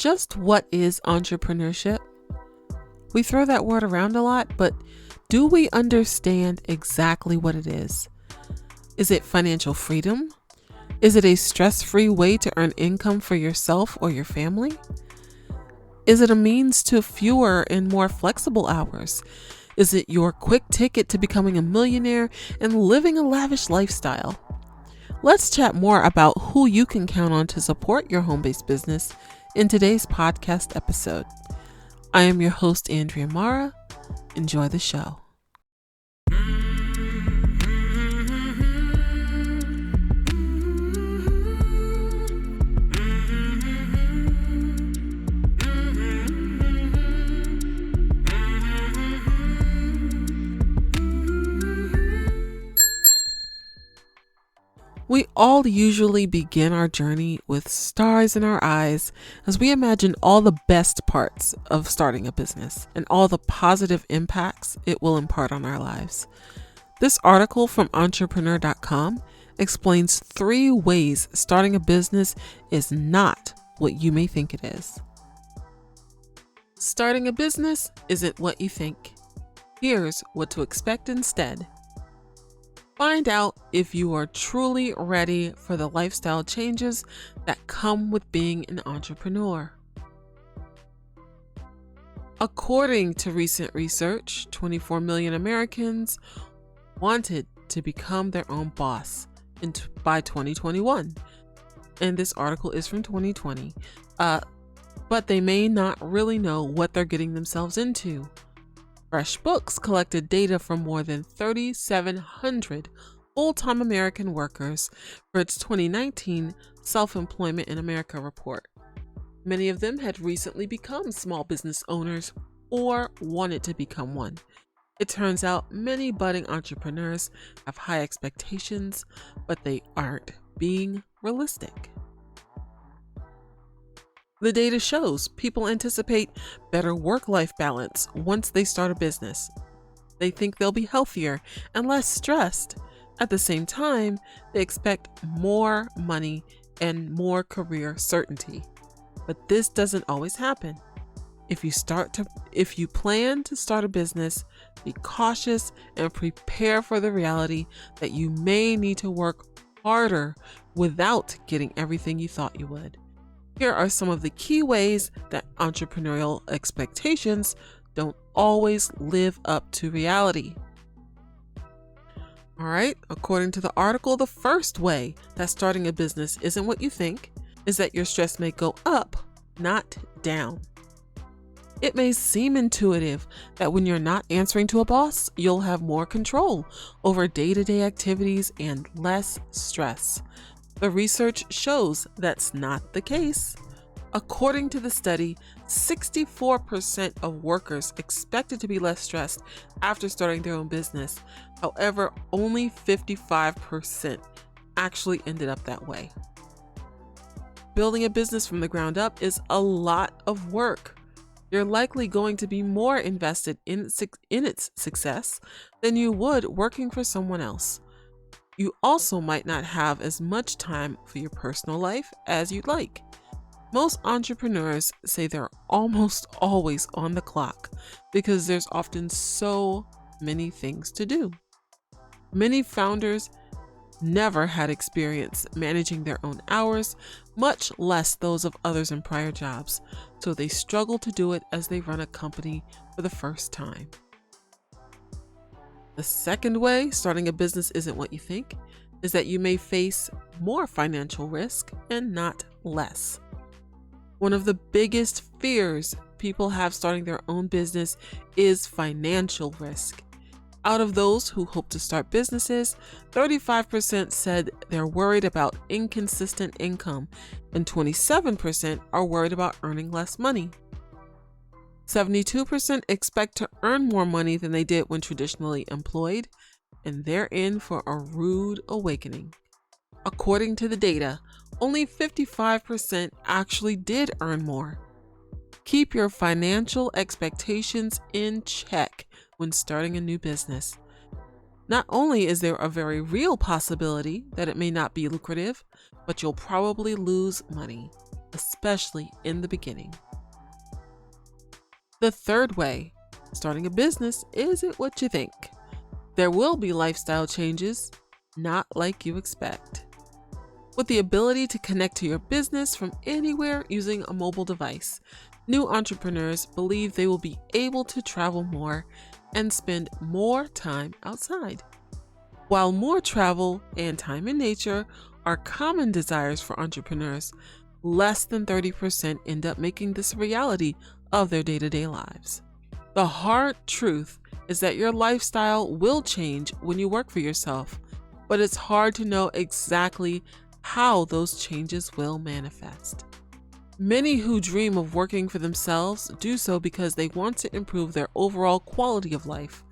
just what is entrepreneurship? We throw that word around a lot, but do we understand exactly what it is? Is it financial freedom? Is it a stress-free way to earn income for yourself or your family? Is it a means to fewer and more flexible hours? Is it your quick ticket to becoming a millionaire and living a lavish lifestyle? Let's chat more about who you can count on to support your home-based business in today's podcast episode. I am your host, Andrea Marah. Enjoy the show. We all usually begin our journey with stars in our eyes as we imagine all the best parts of starting a business and all the positive impacts it will impart on our lives. This article from Entrepreneur.com explains 3 ways starting a business is not what you may think it is. Starting a business isn't what you think. Here's what to expect instead. Find out if you are truly ready for the lifestyle changes that come with being an entrepreneur. According to recent research, 24 million Americans wanted to become their own boss by 2021. And this article is from 2020. But they may not really know what they're getting themselves into. FreshBooks collected data from more than 3,700 full-time American workers for its 2019 Self-Employment in America report. Many of them had recently become small business owners or wanted to become one. It turns out many budding entrepreneurs have high expectations, but they aren't being realistic. The data shows people anticipate better work-life balance once they start a business. They think they'll be healthier and less stressed. At the same time, they expect more money and more career certainty. But this doesn't always happen. If you plan to start a business, be cautious and prepare for the reality that you may need to work harder without getting everything you thought you would. Here are some of the key ways that entrepreneurial expectations don't always live up to reality. All right, according to the article, the first way that starting a business isn't what you think is that your stress may go up, not down. It may seem intuitive that when you're not answering to a boss, you'll have more control over day-to-day activities and less stress. The research shows that's not the case. According to the study, 64% of workers expected to be less stressed after starting their own business. However, only 55% actually ended up that way. Building a business from the ground up is a lot of work. You're likely going to be more invested in its success than you would working for someone else. You also might not have as much time for your personal life as you'd like. Most entrepreneurs say they're almost always on the clock because there's often so many things to do. Many founders never had experience managing their own hours, much less those of others in prior jobs, so they struggle to do it as they run a company for the first time. The second way starting a business isn't what you think is that you may face more financial risk and not less. One of the biggest fears people have starting their own business is financial risk. Out of those who hope to start businesses, 35% said they're worried about inconsistent income, and 27% are worried about earning less money. 72% expect to earn more money than they did when traditionally employed, and they're in for a rude awakening. According to the data, only 55% actually did earn more. Keep your financial expectations in check when starting a new business. Not only is there a very real possibility that it may not be lucrative, but you'll probably lose money. especially in the beginning. The third way, starting a business isn't what you think. There will be lifestyle changes, not like you expect. With the ability to connect to your business from anywhere using a mobile device, new entrepreneurs believe they will be able to travel more and spend more time outside. While more travel and time in nature are common desires for entrepreneurs, less than 30% end up making this a reality of their day-to-day lives. The hard truth is that your lifestyle will change when you work for yourself, but it's hard to know exactly how those changes will manifest. Many who dream of working for themselves do so because they want to improve their overall quality of life.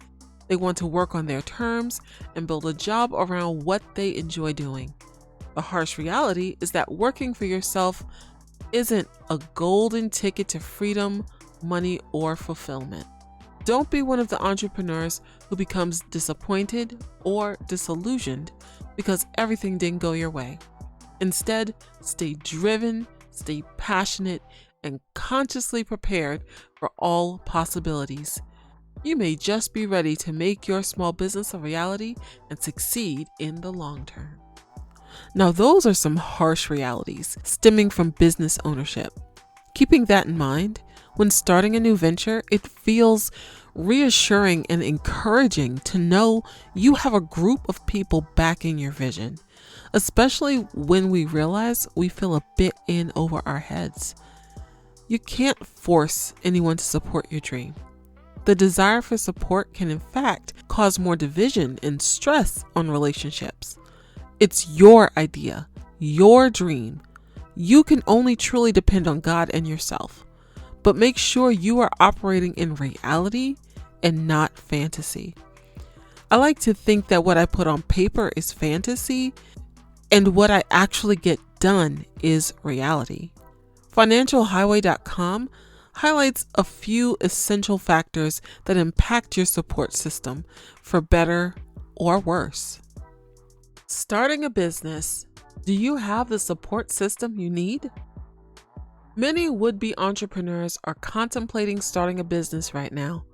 They want to work on their terms and build a job around what they enjoy doing. The harsh reality is that working for yourself isn't a golden ticket to freedom, money, or fulfillment. Don't be one of the entrepreneurs who becomes disappointed or disillusioned because everything didn't go your way. Instead, stay driven, stay passionate, and consciously prepared for all possibilities. You may just be ready to make your small business a reality and succeed in the long term. Now, those are some harsh realities stemming from business ownership. Keeping that in mind, when starting a new venture, it feels reassuring and encouraging to know you have a group of people backing your vision, especially when we realize we feel a bit in over our heads. You can't force anyone to support your dream. The desire for support can in fact cause more division and stress on relationships. It's your idea, your dream. You can only truly depend on God and yourself. But make sure you are operating in reality and not fantasy. I like to think that what I put on paper is fantasy and what I actually get done is reality. FinancialHighway.com highlights a few essential factors that impact your support system for better or worse. Starting a business. Do you have the support system you need? Many would-be entrepreneurs are contemplating starting a business right now.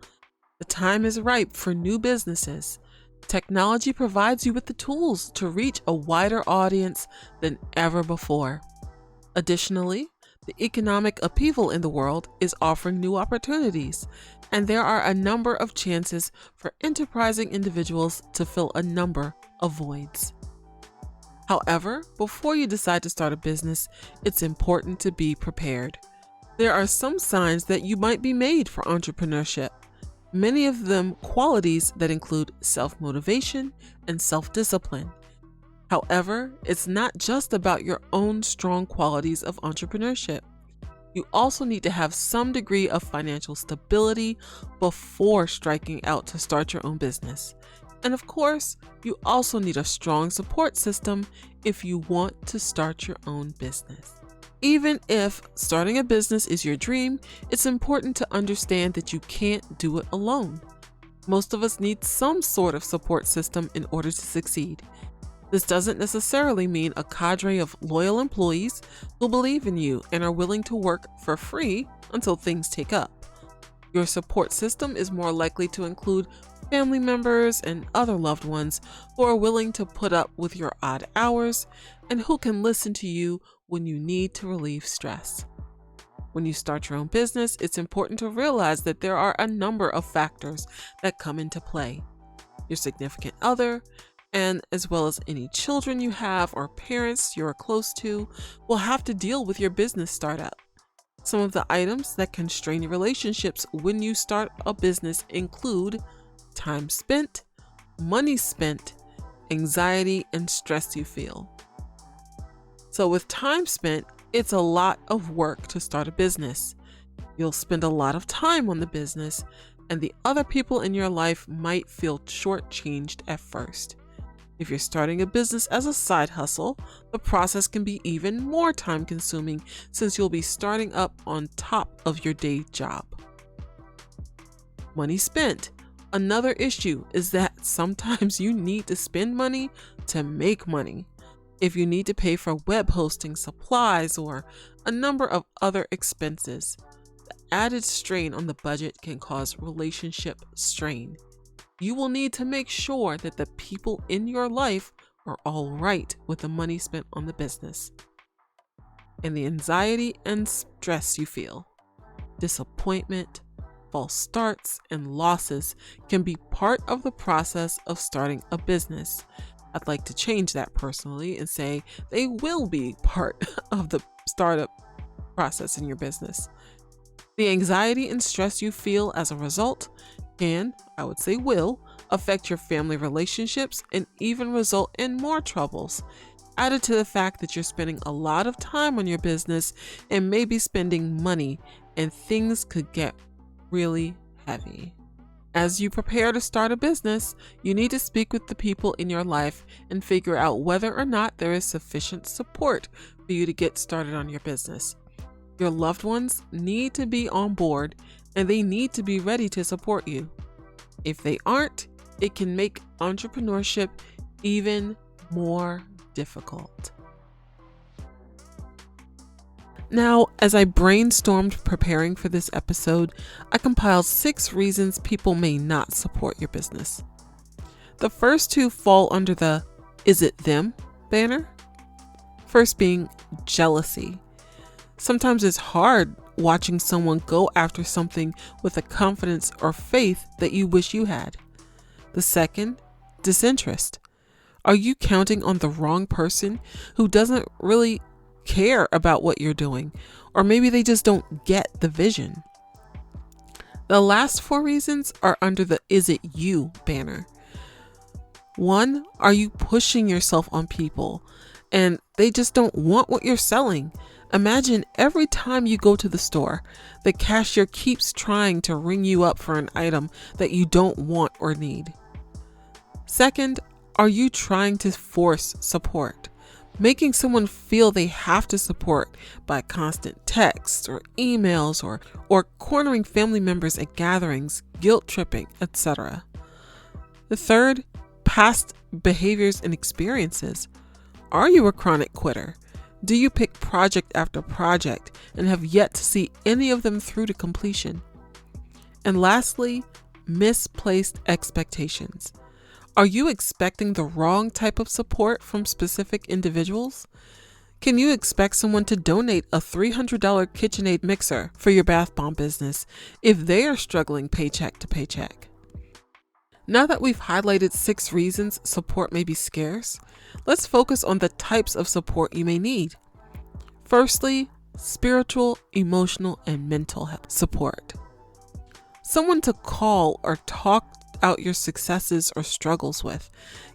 The time is ripe for new businesses. Technology provides you with the tools to reach a wider audience than ever before. Additionally, the economic upheaval in the world is offering new opportunities, and there are a number of chances for enterprising individuals to fill a number of voids. However, before you decide to start a business, it's important to be prepared. There are some signs that you might be made for entrepreneurship. Many of them qualities that include self-motivation and self-discipline. However, it's not just about your own strong qualities of entrepreneurship. You also need to have some degree of financial stability before striking out to start your own business. And of course, you also need a strong support system if you want to start your own business. Even if starting a business is your dream, it's important to understand that you can't do it alone. Most of us need some sort of support system in order to succeed. This doesn't necessarily mean a cadre of loyal employees who believe in you and are willing to work for free until things take up. Your support system is more likely to include family members and other loved ones who are willing to put up with your odd hours and who can listen to you when you need to relieve stress. When you start your own business, it's important to realize that there are a number of factors that come into play. Your significant other, and as well as any children you have or parents you're close to, will have to deal with your business startup. Some of the items that can strain your relationships when you start a business include time spent, money spent, anxiety, and stress you feel. So with time spent, it's a lot of work to start a business. You'll spend a lot of time on the business, and the other people in your life might feel shortchanged at first. If you're starting a business as a side hustle, the process can be even more time consuming since you'll be starting up on top of your day job. Money spent. Another issue is that sometimes you need to spend money to make money. if you need to pay for web hosting, supplies, or a number of other expenses. The added strain on the budget can cause relationship strain. You will need to make sure that the people in your life are all right with the money spent on the business. And the anxiety and stress you feel, disappointment, false starts, and losses can be part of the process of starting a business. I'd like to change that personally and say they will be part of the startup process in your business. The anxiety and stress you feel as a result can, I would say will, affect your family relationships and even result in more troubles. Added to the fact that you're spending a lot of time on your business and maybe spending money, and things could get really heavy. As you prepare to start a business, you need to speak with the people in your life and figure out whether or not there is sufficient support for you to get started on your business. Your loved ones need to be on board and they need to be ready to support you. If they aren't, it can make entrepreneurship even more difficult. Now, as I brainstormed preparing for this episode, I compiled 6 reasons people may not support your business. The first 2 fall under the "is it them" banner. First being jealousy. Sometimes it's hard watching someone go after something with a confidence or faith that you wish you had. The second, disinterest. Are you counting on the wrong person who doesn't really care about what you're doing, or maybe they just don't get the vision? The last 4 reasons are under the "is it you" banner. 1, are you pushing yourself on people and they just don't want what you're selling? Imagine every time you go to the store, the cashier keeps trying to ring you up for an item that you don't want or need. Second, are you trying to force support? Making someone feel they have to support by constant texts or emails or cornering family members at gatherings, guilt tripping, etc. The third, past behaviors and experiences. Are you a chronic quitter? Do you pick project after project and have yet to see any of them through to completion? And lastly, misplaced expectations. Are you expecting the wrong type of support from specific individuals? Can you expect someone to donate a $300 KitchenAid mixer for your bath bomb business if they are struggling paycheck to paycheck? Now that we've highlighted 6 reasons support may be scarce, let's focus on the types of support you may need. Firstly, spiritual, emotional, and mental health support. Someone to call or talk out your successes or struggles with.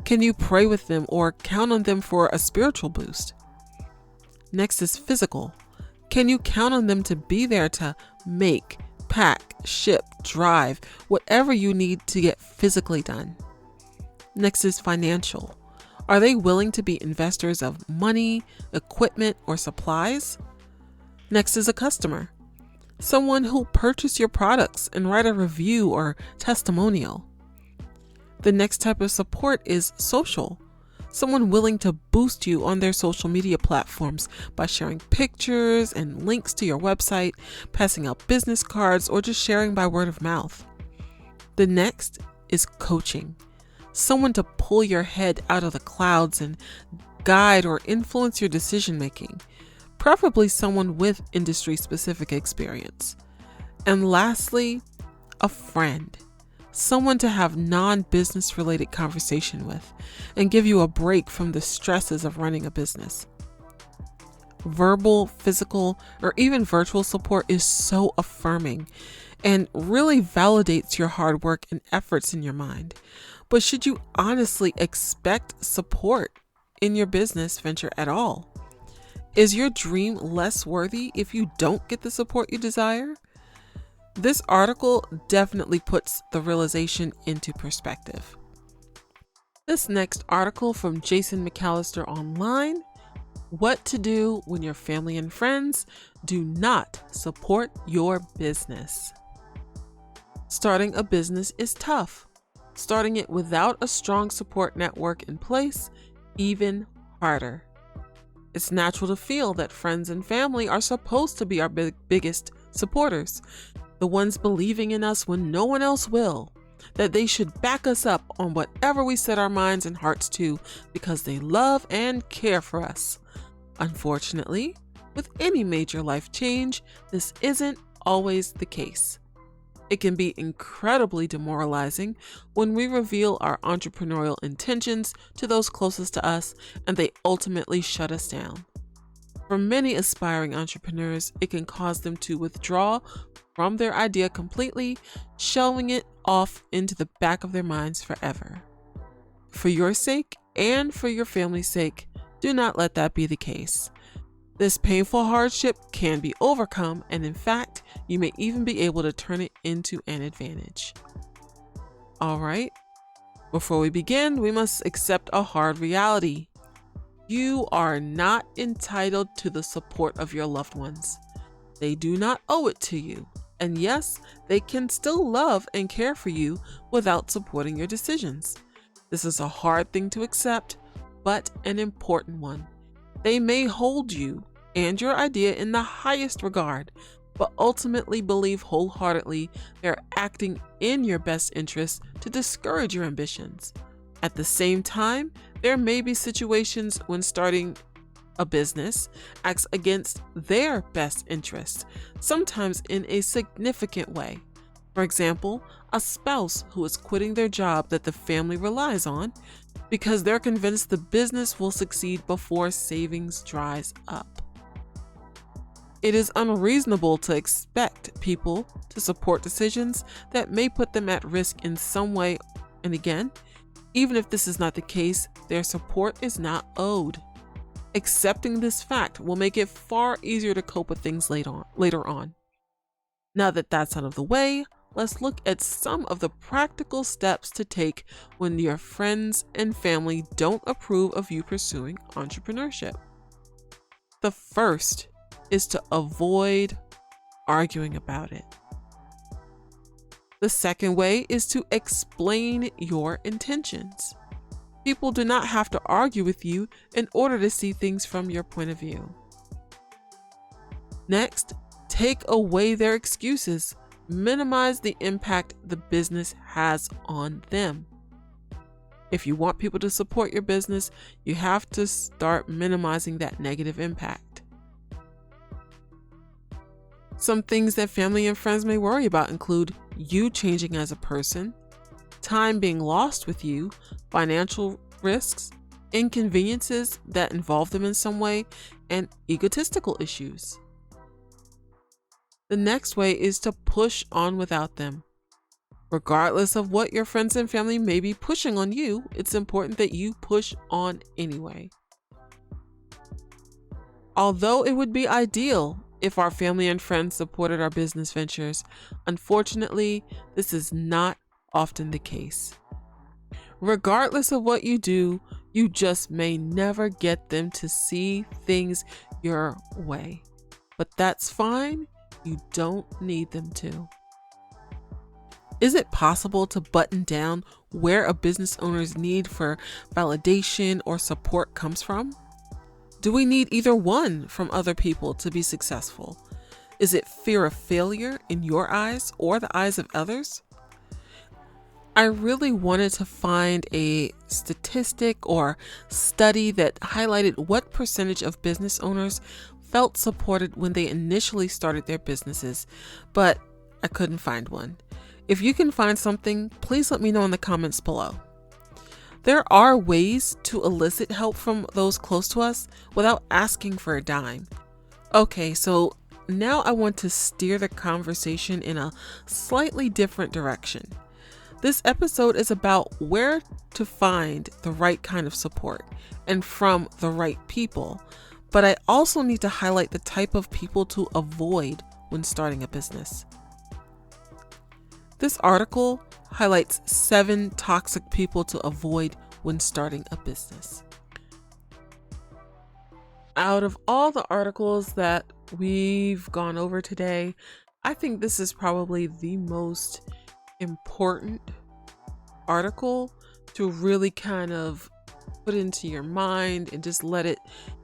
Can you pray with them or count on them for a spiritual boost? Next is physical. Can you count on them to be there to make, pack, ship, drive, whatever you need to get physically done? Next is financial. Are they willing to be investors of money, equipment, or supplies? Next is a customer. Someone who'll purchase your products and write a review or testimonial. The next type of support is social. Someone willing to boost you on their social media platforms by sharing pictures and links to your website, passing out business cards, or just sharing by word of mouth. The next is coaching. Someone to pull your head out of the clouds and guide or influence your decision making, preferably someone with industry-specific experience. And lastly, a friend. Someone to have non-business related conversation with and give you a break from the stresses of running a business. Verbal, physical, or even virtual support is so affirming and really validates your hard work and efforts in your mind. But should you honestly expect support in your business venture at all? Is your dream less worthy if you don't get the support you desire? This article definitely puts the realization into perspective. This next article from Jason McAllister online: What to do when your family and friends do not support your business. Starting a business is tough. Starting it without a strong support network in place, even harder. It's natural to feel that friends and family are supposed to be our biggest supporters, the ones believing in us when no one else will, that they should back us up on whatever we set our minds and hearts to because they love and care for us. Unfortunately, with any major life change, this isn't always the case. It can be incredibly demoralizing when we reveal our entrepreneurial intentions to those closest to us and they ultimately shut us down. For many aspiring entrepreneurs, it can cause them to withdraw from their idea completely, shelving it off into the back of their minds forever. For your sake and for your family's sake, do not let that be the case. This painful hardship can be overcome, and in fact, you may even be able to turn it into an advantage. All right, before we begin, we must accept a hard reality. You are not entitled to the support of your loved ones. They do not owe it to you. And yes, they can still love and care for you without supporting your decisions. This is a hard thing to accept, but an important one. They may hold you and your idea in the highest regard, but ultimately believe wholeheartedly they're acting in your best interest to discourage your ambitions. At the same time, there may be situations when starting a business acts against their best interest, sometimes in a significant way. For example, a spouse who is quitting their job that the family relies on because they're convinced the business will succeed before savings dries up. It is unreasonable to expect people to support decisions that may put them at risk in some way, and again, even if this is not the case, their support is not owed. Accepting this fact will make it far easier to cope with things later on. Now that that's out of the way, let's look at some of the practical steps to take when your friends and family don't approve of you pursuing entrepreneurship. The first is to avoid arguing about it. The second way is to explain your intentions. People do not have to argue with you in order to see things from your point of view. Next, take away their excuses. Minimize the impact the business has on them. If you want people to support your business, you have to start minimizing that negative impact. Some things that family and friends may worry about include you changing as a person, time being lost with you, financial risks, inconveniences that involve them in some way, and egotistical issues. The next way is to push on without them. Regardless of what your friends and family may be pushing on you, it's important that you push on anyway. Although it would be ideal if our family and friends supported our business ventures, unfortunately, this is not often the case. Regardless of what you do, you just may never get them to see things your way. But that's fine. You don't need them to. Is it possible to button down where a business owner's need for validation or support comes from? Do we need either one from other people to be successful? Is it fear of failure in your eyes or the eyes of others? I really wanted to find a statistic or study that highlighted what percentage of business owners felt supported when they initially started their businesses, but I couldn't find one. If you can find something, please let me know in the comments below. There are ways to elicit help from those close to us without asking for a dime. Okay, so now I want to steer the conversation in a slightly different direction. This episode is about where to find the right kind of support and from the right people, but I also need to highlight the type of people to avoid when starting a business. This article highlights 7 toxic people to avoid when starting a business. Out of all the articles that we've gone over today, I think this is probably the most important article to really kind of put into your mind and just let it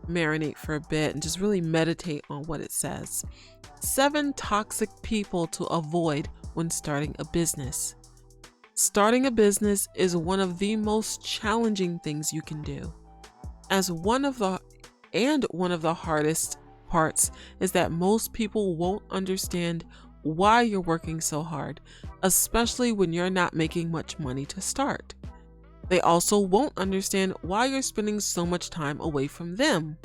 marinate for a bit and just really meditate on what it says. 7 toxic people to avoid when starting a business. Starting a business is one of the most challenging things you can do. One of the hardest parts is that most people won't understand why you're working so hard, especially when you're not making much money to start. They also won't understand why you're spending so much time away from them.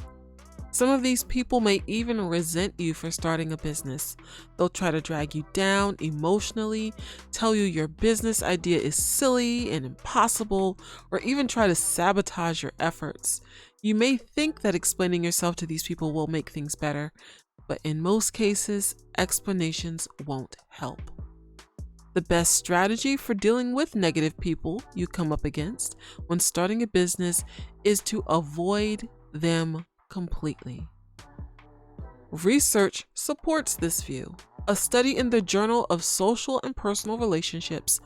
Some of these people may even resent you for starting a business. They'll try to drag you down emotionally, tell you your business idea is silly and impossible, or even try to sabotage your efforts. You may think that explaining yourself to these people will make things better, but in most cases, explanations won't help. The best strategy for dealing with negative people you come up against when starting a business is to avoid them completely. Research supports this view. A study in the Journal of Social and Personal Relationships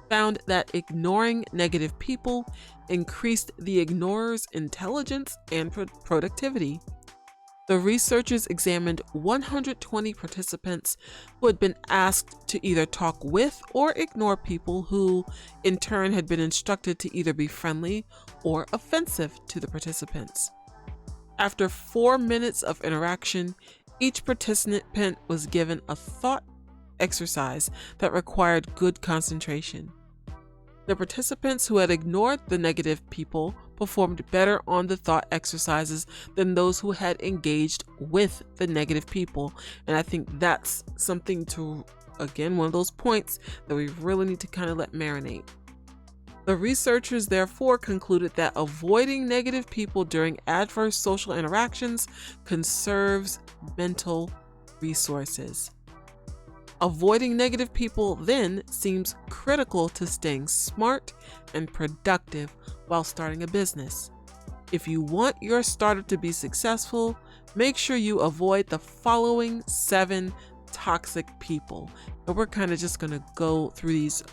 found that ignoring negative people increased the ignorer's intelligence and productivity. The researchers examined 120 participants who had been asked to either talk with or ignore people who, in turn, had been instructed to either be friendly or offensive to the participants. After 4 minutes of interaction, each participant was given a thought exercise that required good concentration. The participants who had ignored the negative people performed better on the thought exercises than those who had engaged with the negative people. And I think that's something to, again, one of those points that we really need to kind of let marinate. The researchers therefore concluded that avoiding negative people during adverse social interactions conserves mental resources. Avoiding negative people then seems critical to staying smart and productive while starting a business. If you want your startup to be successful, make sure you avoid the following 7 toxic people. And we're kind of just going to go through these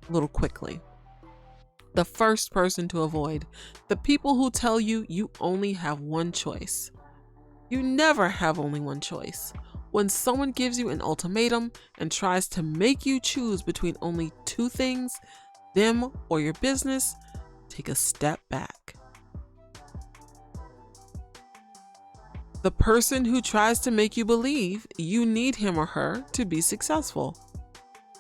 a little quickly. The first person to avoid: the people who tell you you only have one choice. You never have only one choice. When someone gives you an ultimatum and tries to make you choose between only 2 things, them or your business, take a step back. The person who tries to make you believe you need him or her to be successful.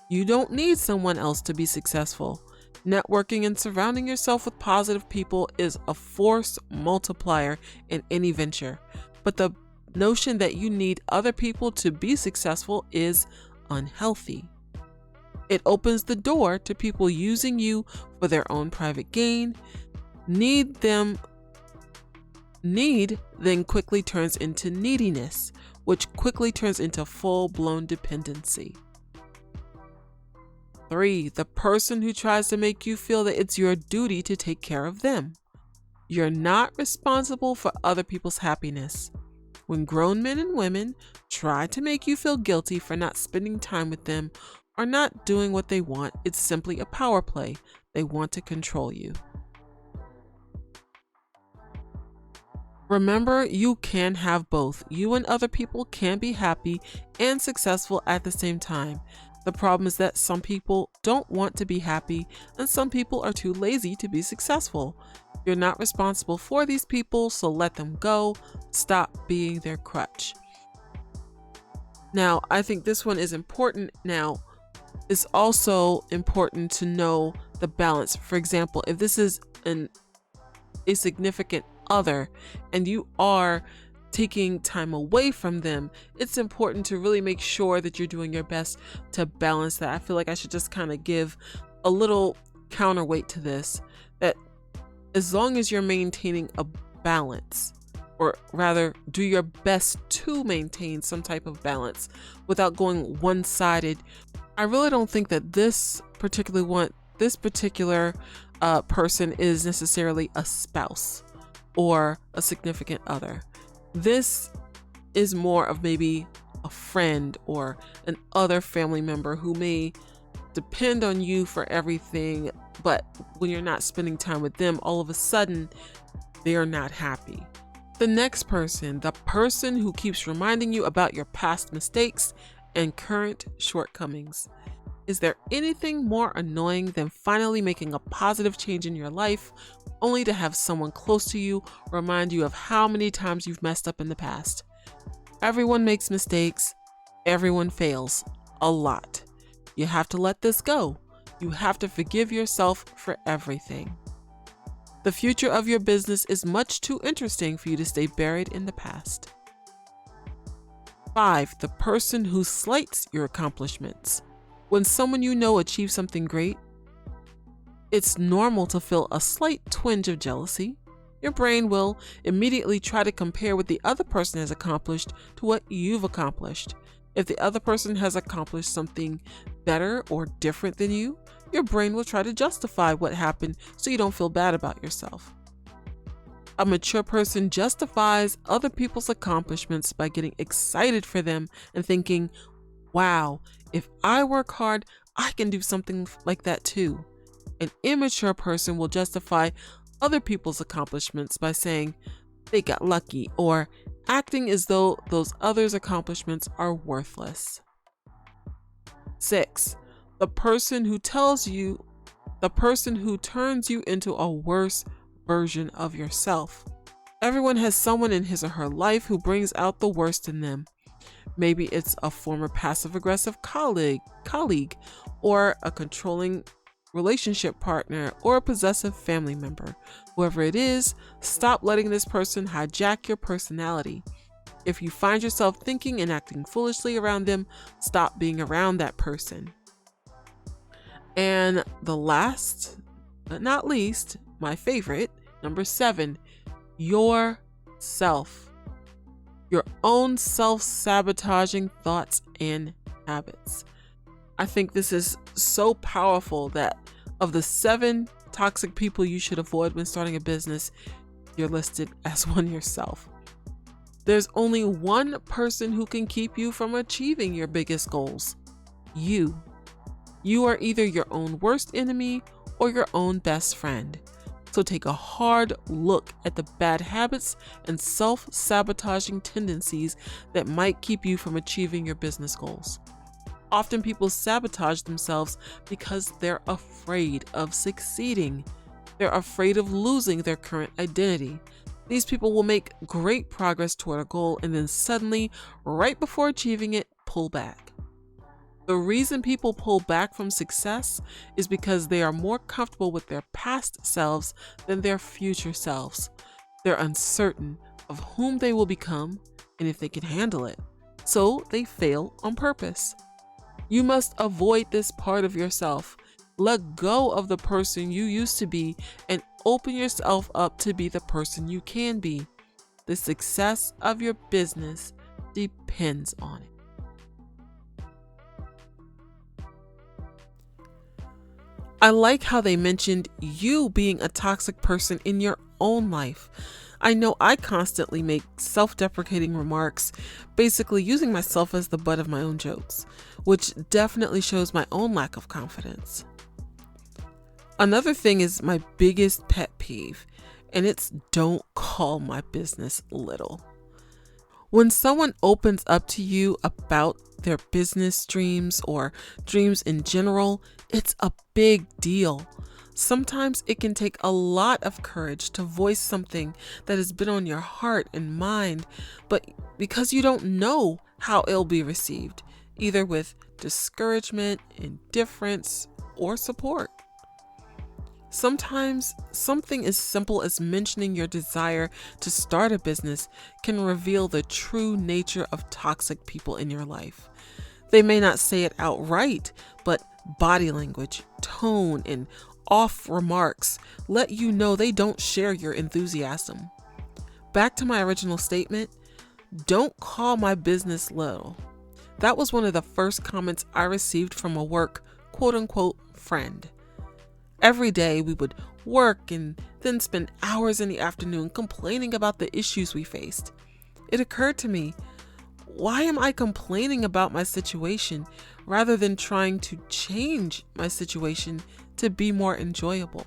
You don't need someone else to be successful. Networking and surrounding yourself with positive people is a force multiplier in any venture, but the notion that you need other people to be successful is unhealthy. It opens the door to people using you for their own private gain. Need then quickly turns into neediness, which quickly turns into full-blown dependency. 3, the person who tries to make you feel that it's your duty to take care of them. You're not responsible for other people's happiness. When grown men and women try to make you feel guilty for not spending time with them or not doing what they want, it's simply a power play. They want to control you. Remember, you can have both. You and other people can be happy and successful at the same time. The problem is that some people don't want to be happy and some people are too lazy to be successful. You're not responsible for these people, so let them go. Stop being their crutch. Now, I think this one is important. Now, it's also important to know the balance. For example, if this is a significant other and you are taking time away from them, it's important to really make sure that you're doing your best to balance that. I feel like I should just kind of give a little counterweight to this, that as long as you're maintaining a balance, or rather do your best to maintain some type of balance without going one-sided. I really don't think that this particular person is necessarily a spouse or a significant other. This is more of maybe a friend or an other family member who may depend on you for everything, but when you're not spending time with them, all of a sudden, they're not happy. The next person, the person who keeps reminding you about your past mistakes and current shortcomings. Is there anything more annoying than finally making a positive change in your life, only to have someone close to you remind you of how many times you've messed up in the past? Everyone makes mistakes. Everyone fails. A lot. You have to let this go. You have to forgive yourself for everything. The future of your business is much too interesting for you to stay buried in the past. 5. The person who slights your accomplishments. When someone you know achieves something great, it's normal to feel a slight twinge of jealousy. Your brain will immediately try to compare what the other person has accomplished to what you've accomplished. If the other person has accomplished something better or different than you, your brain will try to justify what happened so you don't feel bad about yourself. A mature person justifies other people's accomplishments by getting excited for them and thinking, wow, if I work hard, I can do something like that too. An immature person will justify other people's accomplishments by saying they got lucky or acting as though those others' accomplishments are worthless. 6. The person who turns you into a worse version of yourself. Everyone has someone in his or her life who brings out the worst in them. Maybe it's a former passive-aggressive colleague, or a controlling relationship partner, or a possessive family member. Whoever it is, stop letting this person hijack your personality. If you find yourself thinking and acting foolishly around them, stop being around that person. And the last, but not least, my favorite, number 7, yourself. Your own self-sabotaging thoughts and habits. I think this is so powerful that of the 7 toxic people you should avoid when starting a business, you're listed as one yourself. There's only one person who can keep you from achieving your biggest goals. You. You are either your own worst enemy or your own best friend. So take a hard look at the bad habits and self-sabotaging tendencies that might keep you from achieving your business goals. Often people sabotage themselves because they're afraid of succeeding. They're afraid of losing their current identity. These people will make great progress toward a goal and then suddenly, right before achieving it, pull back. The reason people pull back from success is because they are more comfortable with their past selves than their future selves. They're uncertain of whom they will become and if they can handle it. So they fail on purpose. You must avoid this part of yourself. Let go of the person you used to be and open yourself up to be the person you can be. The success of your business depends on it. I like how they mentioned you being a toxic person in your own life. I know I constantly make self-deprecating remarks, basically using myself as the butt of my own jokes, which definitely shows my own lack of confidence. Another thing is my biggest pet peeve, and it's don't call my business little. When someone opens up to you about their business dreams or dreams in general, it's a big deal. Sometimes it can take a lot of courage to voice something that has been on your heart and mind, but because you don't know how it'll be received, either with discouragement, indifference, or support. Sometimes something as simple as mentioning your desire to start a business can reveal the true nature of toxic people in your life. They may not say it outright, but body language, tone, and off remarks let you know they don't share your enthusiasm. Back to my original statement, don't call my business little. That was one of the first comments I received from a work, quote-unquote, friend. Every day we would work and then spend hours in the afternoon complaining about the issues we faced. It occurred to me, why am I complaining about my situation rather than trying to change my situation to be more enjoyable?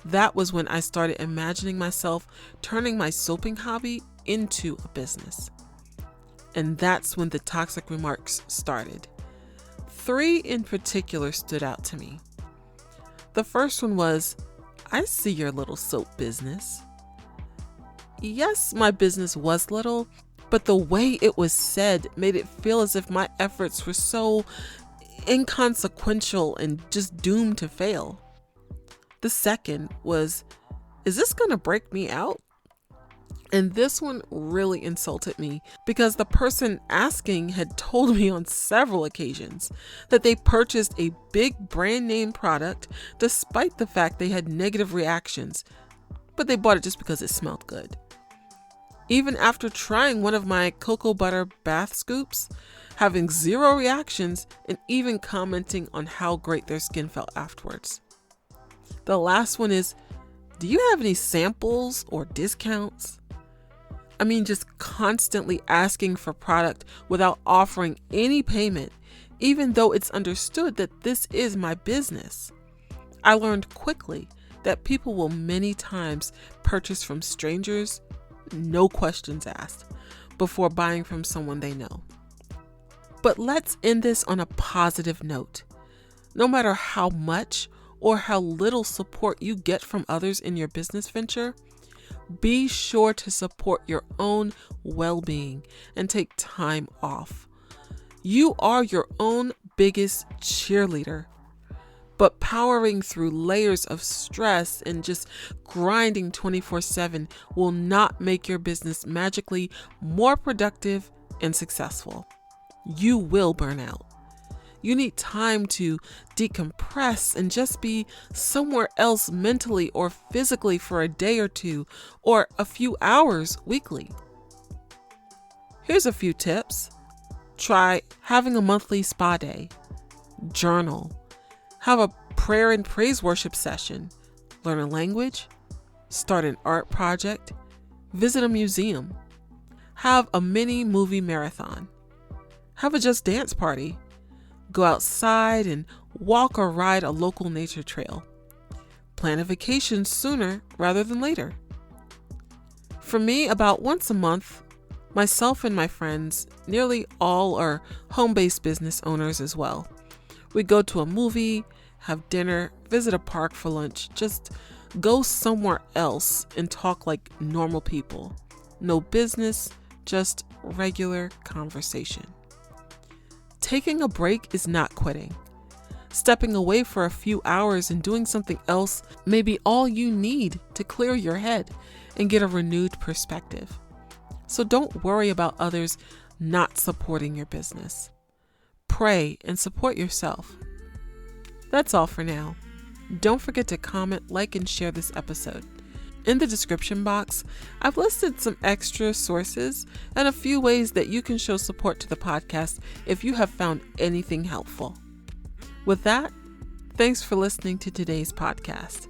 That was when I started imagining myself turning my soaping hobby into a business. And that's when the toxic remarks started. 3 in particular stood out to me. The first one was, "I see your little soap business." Yes, my business was little, but the way it was said made it feel as if my efforts were so inconsequential and just doomed to fail. The second was, "Is this going to break me out?" And this one really insulted me because the person asking had told me on several occasions that they purchased a big brand name product despite the fact they had negative reactions, but they bought it just because it smelled good. Even after trying one of my cocoa butter bath scoops, having 0 reactions, and even commenting on how great their skin felt afterwards. The last one is, "Do you have any samples or discounts?" I mean, just constantly asking for product without offering any payment, even though it's understood that this is my business. I learned quickly that people will many times purchase from strangers, no questions asked, before buying from someone they know. But let's end this on a positive note. No matter how much or how little support you get from others in your business venture, be sure to support your own well-being and take time off. You are your own biggest cheerleader, but powering through layers of stress and just grinding 24/7 will not make your business magically more productive and successful. You will burn out. You need time to decompress and just be somewhere else mentally or physically for a day or two or a few hours weekly. Here's a few tips. Try having a monthly spa day. Journal. Have a prayer and praise worship session. Learn a language. Start an art project. Visit a museum. Have a mini movie marathon. Have a just dance party. Go outside and walk or ride a local nature trail. Plan a vacation sooner rather than later. For me, about once a month, myself and my friends, nearly all are home-based business owners as well. We go to a movie, have dinner, visit a park for lunch, just go somewhere else and talk like normal people. No business, just regular conversation. Taking a break is not quitting. Stepping away for a few hours and doing something else may be all you need to clear your head and get a renewed perspective. So don't worry about others not supporting your business. Pray and support yourself. That's all for now. Don't forget to comment, like, and share this episode. In the description box, I've listed some extra sources and a few ways that you can show support to the podcast if you have found anything helpful. With that, thanks for listening to today's podcast.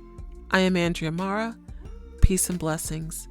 I am Andrea Marah. Peace and blessings.